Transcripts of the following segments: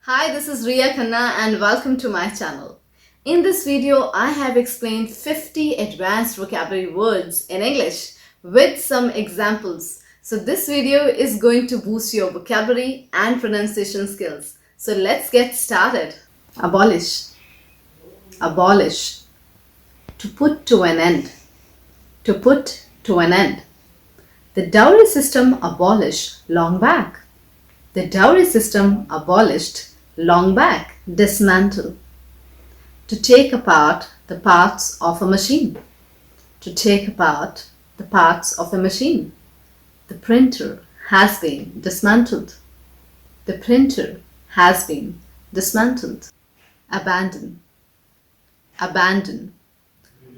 Hi, this is Riya Khanna and welcome to my channel. In this video, I have explained 50 advanced vocabulary words in English with some examples. So this video is going to boost your vocabulary and pronunciation skills. So let's get started. Abolish. Abolish. To put to an end. To put to an end. The dowry system abolished long back. The dowry system abolished long back. Dismantle. To take apart the parts of a machine. To take apart the parts of a machine. The printer has been dismantled. The printer has been dismantled. Abandon. Abandon.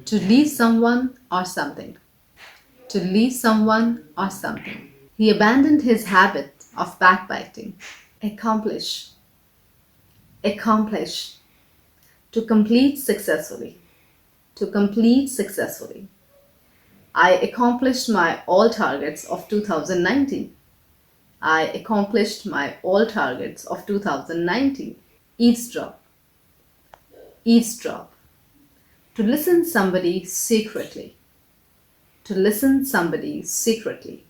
To leave someone or something. To leave someone or something. He abandoned his habit of backbiting. Accomplish. Accomplish. To complete successfully. To complete successfully. I accomplished my all targets of 2019. I accomplished my all targets of 2019. Eavesdrop. Eavesdrop. To listen somebody secretly. To listen somebody secretly.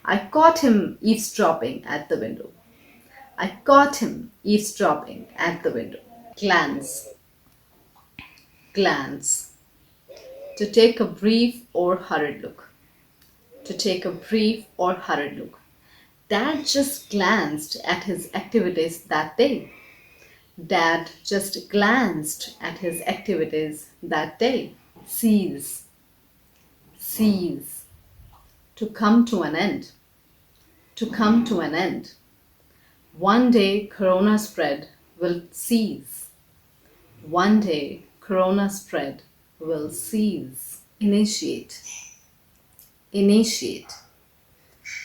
I caught him eavesdropping at the window. I caught him eavesdropping at the window. Glance. Glance. To take a brief or hurried look. To take a brief or hurried look. Dad just glanced at his activities that day. Dad just glanced at his activities that day. Cease. Cease. To come to an end. To come to an end. One day corona spread will cease. One day corona spread will cease. Initiate. Initiate.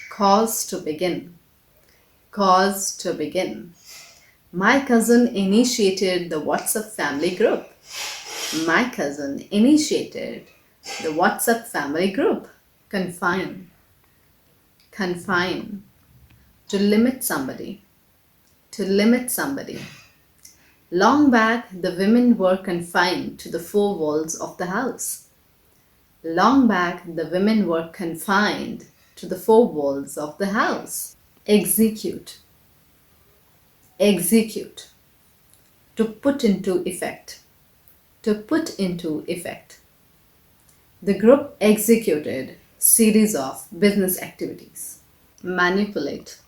Cause to begin. Cause to begin. My cousin initiated the WhatsApp family group. My cousin initiated the WhatsApp family group. Confine. Confine. To limit somebody. To limit somebody. Long back, the women were confined to the four walls of the house. Long back, the women were confined to the four walls of the house. Execute. Execute. To put into effect. To put into effect. The group executed series of business activities. Manipulate.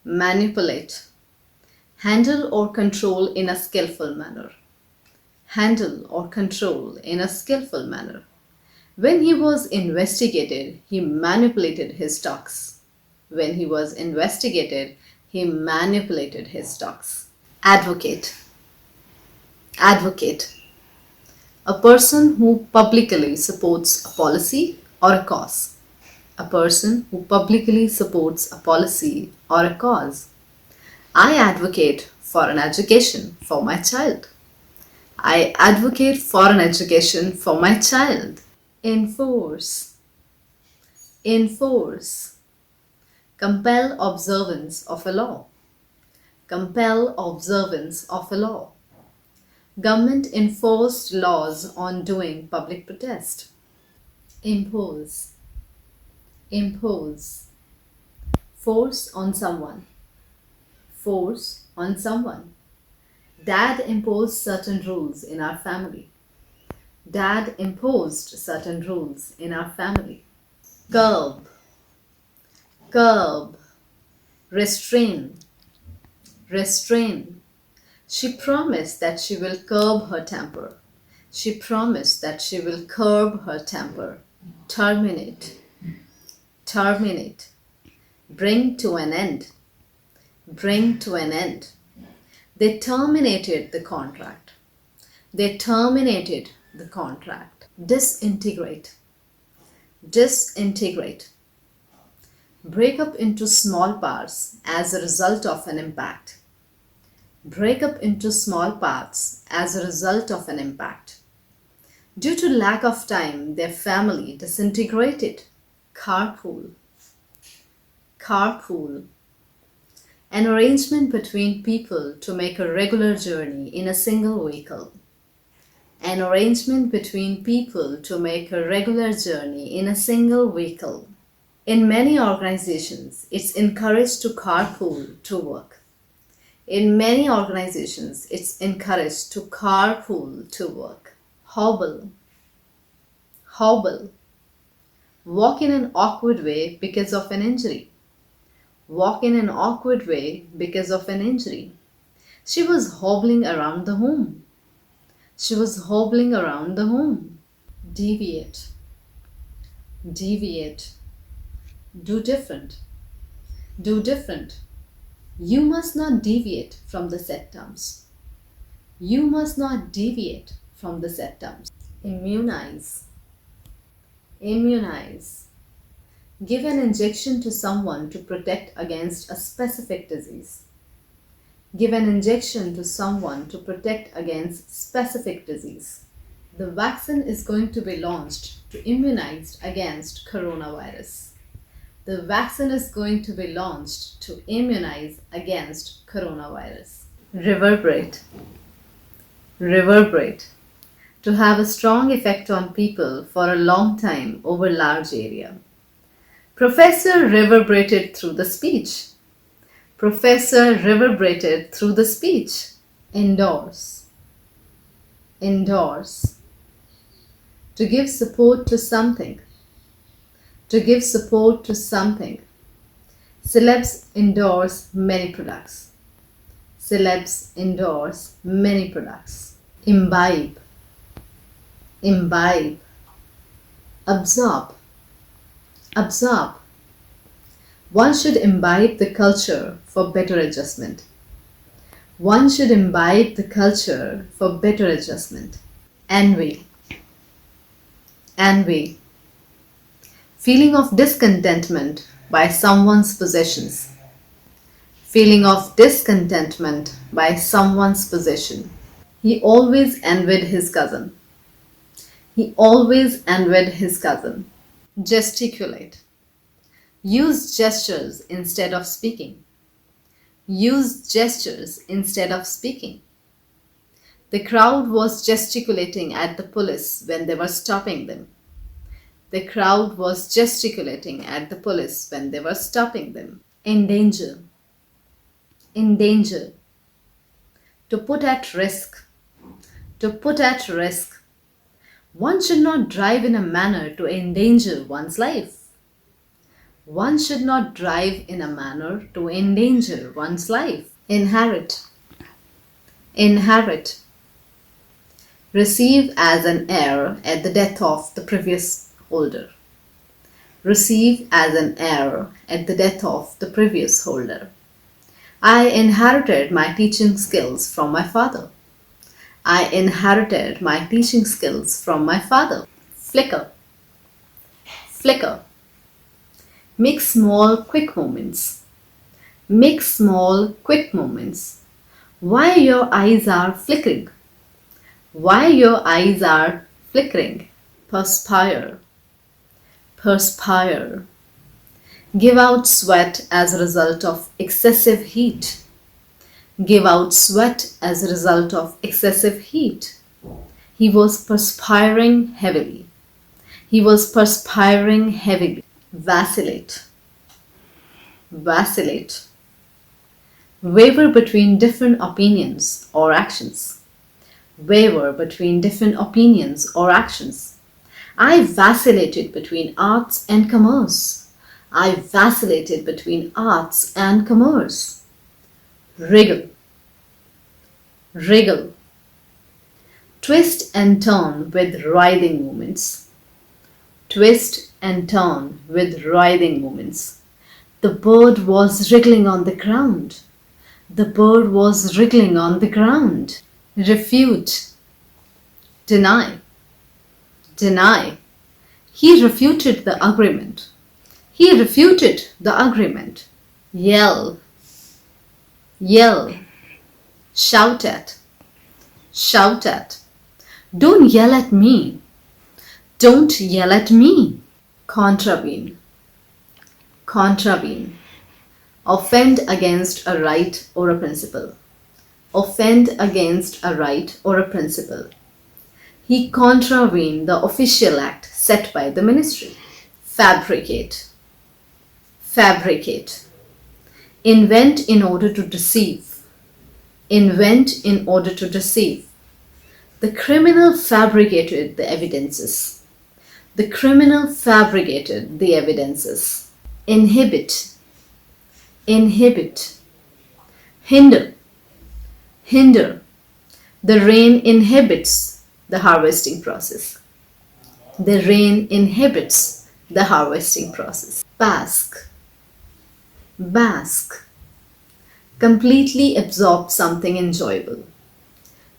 Manipulate. Handle or control in a skillful manner. Handle or control in a skillful manner. When he was investigated, he manipulated his stocks. When he was investigated, he manipulated his stocks. Advocate. Advocate. A person who publicly supports a policy or a cause. A person who publicly supports a policy or a cause. I advocate for an education for my child. I advocate for an education for my child. Enforce. Enforce. Compel observance of a law. Compel observance of a law. Government enforced laws on doing public protest. Impose. Impose. Force on someone. Force on someone. Dad imposed certain rules in our family. Dad imposed certain rules in our family. Curb. Curb. Restrain. Restrain. She promised that she will curb her temper. She promised that she will curb her temper. Terminate. Terminate. Bring to an end. Bring to an end. They terminated the contract. They terminated the contract. Disintegrate. Disintegrate. Break up into small parts as a result of an impact. Break up into small parts as a result of an impact. Due to lack of time, their family disintegrated. Carpool. Carpool. An arrangement between people to make a regular journey in a single vehicle. An arrangement between people to make a regular journey in a single vehicle. In many organizations, it's encouraged to carpool to work. In many organizations, it's encouraged to carpool to work. Hobble. Hobble. Walk in an awkward way because of an injury. Walk in an awkward way because of an injury. She was hobbling around the home. She was hobbling around the home. Deviate. Deviate. Do different. Do different. You must not deviate from the set terms. You must not deviate from the set terms. Immunize. Immunize. Give an injection to someone to protect against a specific disease. Give an injection to someone to protect against specific disease. The vaccine is going to be launched to immunize against coronavirus. The vaccine is going to be launched to immunize against coronavirus. Reverberate. Reverberate. To have a strong effect on people for a long time over large area. Professor reverberated through the speech. Professor reverberated through the speech. Endorse. Endorse. To give support to something. To give support to something. Celebs endorse many products. Celebs endorse many products. Imbibe. Imbibe. Absorb. Absorb. One should imbibe the culture for better adjustment. One should imbibe the culture for better adjustment. Envy. Envy. Feeling of discontentment by someone's possessions. Feeling of discontentment by someone's possession. He always envied his cousin. He always envied his cousin. Gesticulate. Use gestures instead of speaking. Use gestures instead of speaking. The crowd was gesticulating at the police when they were stopping them. The crowd was gesticulating at the police when they were stopping them. Endanger. Endanger. To put at risk. To put at risk. One should not drive in a manner to endanger one's life. One should not drive in a manner to endanger one's life. Inherit. Inherit. Receive as an heir at the death of the previous holder. Receive as an heir at the death of the previous holder. I inherited my teaching skills from my father. I inherited my teaching skills from my father. Flicker. Flicker. Make small, quick moments. Make small, quick moments. Why your eyes are flickering? Why your eyes are flickering? Perspire. Perspire. Give out sweat as a result of excessive heat. Give out sweat as a result of excessive heat. He was perspiring heavily. He was perspiring heavily. Vacillate. Vacillate. Waver between different opinions or actions. Waver between different opinions or actions. I vacillated between arts and commerce. I vacillated between arts and commerce. Wriggle. Wriggle. Twist and turn with writhing movements. Twist and turn with writhing movements. The bird was wriggling on the ground. The bird was wriggling on the ground. Refute. Deny. Deny. He refuted the agreement. He refuted the agreement. Yell. Yell. Shout at. Shout at. Don't yell at me. Don't yell at me. Contravene. Contravene. Offend against a right or a principle. Offend against a right or a principle. He contravened the official act set by the ministry. Fabricate. Fabricate. Invent in order to deceive. Invent in order to deceive. The criminal fabricated the evidences. The criminal fabricated the evidences. Inhibit. Inhibit. Hinder. Hinder. The rain inhibits the harvesting process. The rain inhibits the harvesting process. Bask. Bask. Completely absorb something enjoyable.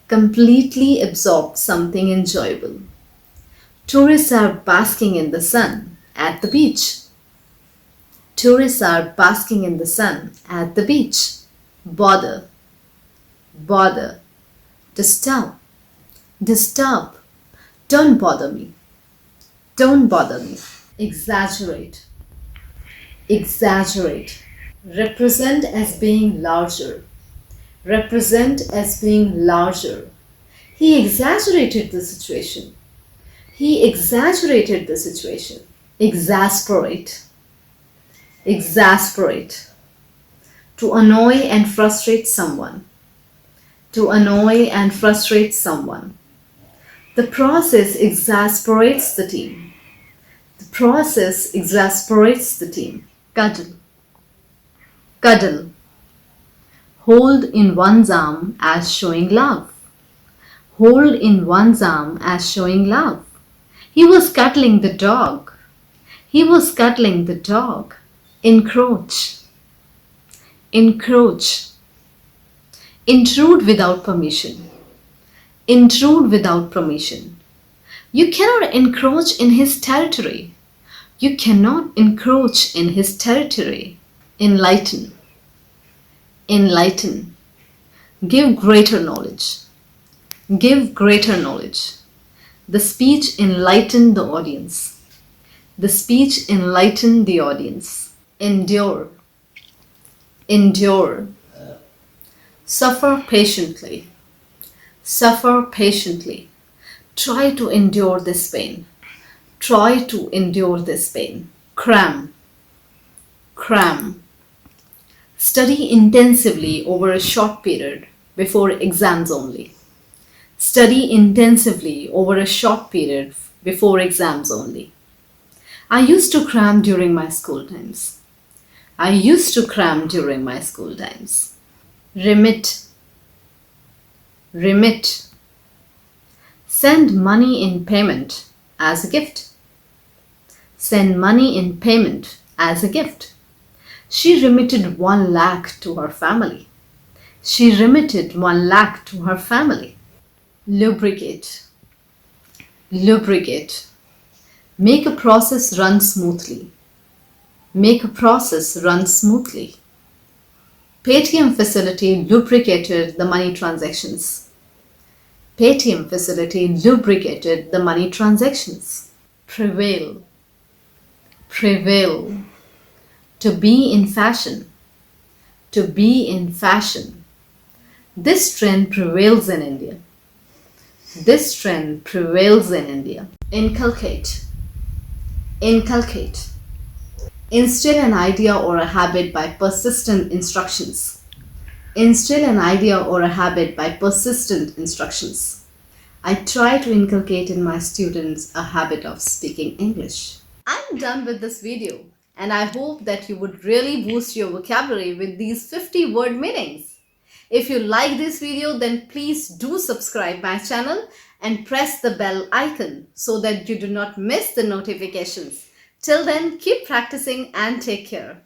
Completely absorb something enjoyable. Tourists are basking in the sun at the beach. Tourists are basking in the sun at the beach. Bother. Bother. Disturb. Disturb. Don't bother me. Don't bother me. Exaggerate. Exaggerate. Represent as being larger. Represent as being larger. He exaggerated the situation. He exaggerated the situation. Exasperate. Exasperate. To annoy and frustrate someone. To annoy and frustrate someone. The process exasperates the team. The process exasperates the team. Cuddle. Cuddle. Hold in one's arm as showing love. Hold in one's arm as showing love. He was cuddling the dog. He was cuddling the dog. Encroach. Encroach. Intrude without permission. Intrude without permission. You cannot encroach in his territory. You cannot encroach in his territory. Enlighten. Enlighten. Give greater knowledge. Give greater knowledge. The speech enlightened the audience. The speech enlightened the audience. Endure. Endure. Suffer patiently. Suffer patiently. Try to endure this pain. Try to endure this pain. Cram. Cram. Study intensively over a short period before exams only. Study intensively over a short period before exams only. I used to cram during my school times. I used to cram during my school times. Remit. Remit. Send money in payment as a gift. Send money in payment as a gift. She remitted 1 lakh to her family. She remitted 1 lakh to her family. Lubricate. Lubricate. Make a process run smoothly. Make a process run smoothly. Paytm facility lubricated the money transactions. Paytm facility lubricated the money transactions. Prevail. Prevail. To be in fashion. To be in fashion. This trend prevails in India. This trend prevails in India. Inculcate. Inculcate. Instill an idea or a habit by persistent instructions. Instill an idea or a habit by persistent instructions. I try to inculcate in my students a habit of speaking English. I'm done with this video and I hope that you would really boost your vocabulary with these 50 word meanings. If you like this video, then please do subscribe my channel and press the bell icon so that you do not miss the notifications. Till then, keep practicing and take care.